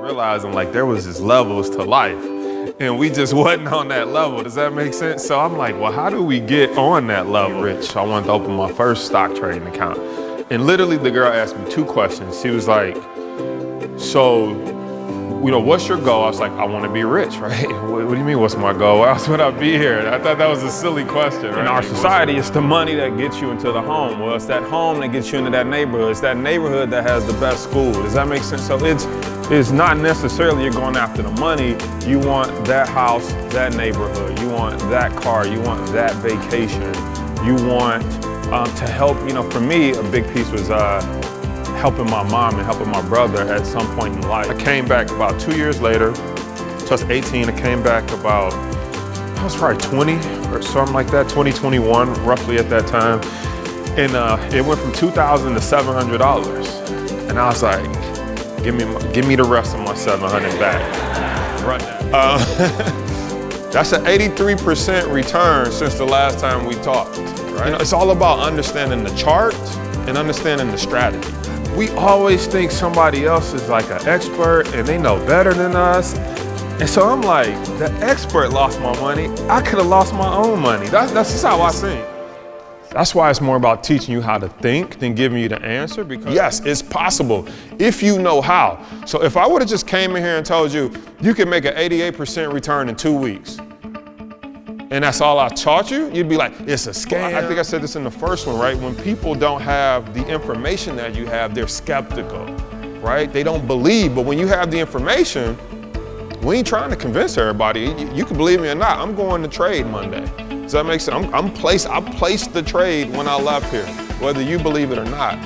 realizing like there was just levels to life and we just wasn't on that level. Does that make sense? So I'm like, well, how do we get on that level? Rich, I wanted to open my first stock trading account. And literally the girl asked me 2 questions. She was like, so, you know, what's your goal? I was like, I want to be rich, right? What do you mean, what's my goal? Why else would I be here? I thought that was a silly question, right? In our society, it's the money that gets you into the home. Well, it's that home that gets you into that neighborhood. It's that neighborhood that has the best school. Does that make sense? So it's not necessarily you're going after the money. You want that house, that neighborhood. You want that car. You want that vacation. You want to help, you know, for me, a big piece was helping my mom and helping my brother at some point in life. I came back about 2 years later, so I was 18, I came back about, I was probably 20 or something like that, 2021, roughly at that time. And it went from $2,000 to $700. And I was like, give me the rest of my $700 back. Run that. That's an 83% return since the last time we talked, right? You know, it's all about understanding the chart and understanding the strategy. We always think somebody else is like an expert and they know better than us. And so I'm like, the expert lost my money. I could have lost my own money. That's just how I think. That's why it's more about teaching you how to think than giving you the answer, because yes, it's possible if you know how. So if I would have just came in here and told you, you can make an 88% return in 2 weeks, and that's all I taught you, you'd be like, it's a scam. I think I said this in the first one, right? When people don't have the information that you have, they're skeptical, right? They don't believe, but when you have the information, we ain't trying to convince everybody. You can believe me or not, I'm going to trade Monday. Does that make sense? I placed the trade when I left here, whether you believe it or not.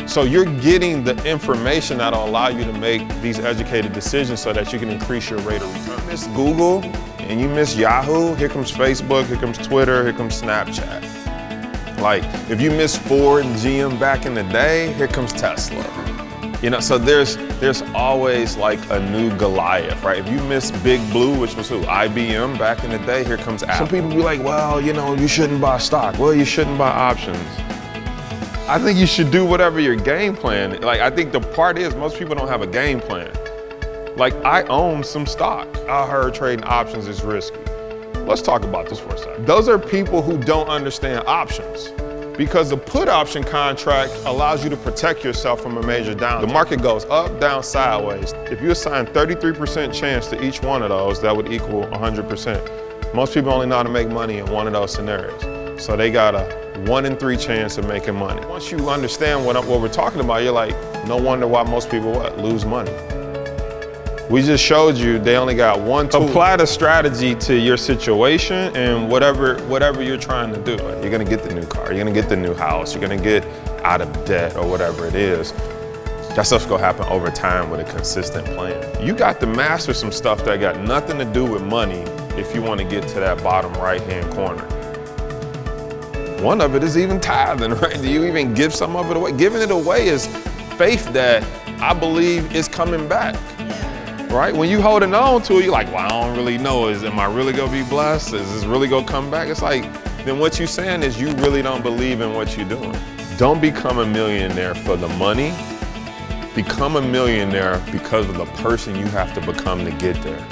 So you're getting the information that'll allow you to make these educated decisions so that you can increase your rate of return. You miss Google and you miss Yahoo, here comes Facebook, here comes Twitter, here comes Snapchat. Like, if you miss Ford and GM back in the day, here comes Tesla. You know, so there's always like a new Goliath, right? If you miss Big Blue, which was who? IBM back in the day, here comes Apple. Some people be like, well, you know, you shouldn't buy stock. Well, you shouldn't buy options. I think you should do whatever your game plan. Like, I think the part is most people don't have a game plan. Like, I own some stock. I heard trading options is risky. Let's talk about this for a second. Those are people who don't understand options, because the put option contract allows you to protect yourself from a major downturn. The market goes up, down, sideways. If you assign 33% chance to each one of those, that would equal 100%. Most people only know how to make money in one of those scenarios. So they got a 1 in 3 chance of making money. Once you understand what we're talking about, you're like, no wonder why most people lose money. We just showed you they only got one tool. Apply the strategy to your situation and whatever you're trying to do. Like, you're gonna get the new car, you're gonna get the new house, you're gonna get out of debt or whatever it is. That stuff's gonna happen over time with a consistent plan. You got to master some stuff that got nothing to do with money if you wanna get to that bottom right-hand corner. One of it is even tithing, right? Do you even give some of it away? Giving it away is faith that I believe is coming back. Right? When you holding on to it, you're like, well, I don't really know. Am I really gonna be blessed? Is this really gonna come back? It's like, then what you're saying is you really don't believe in what you're doing. Don't become a millionaire for the money. Become a millionaire because of the person you have to become to get there.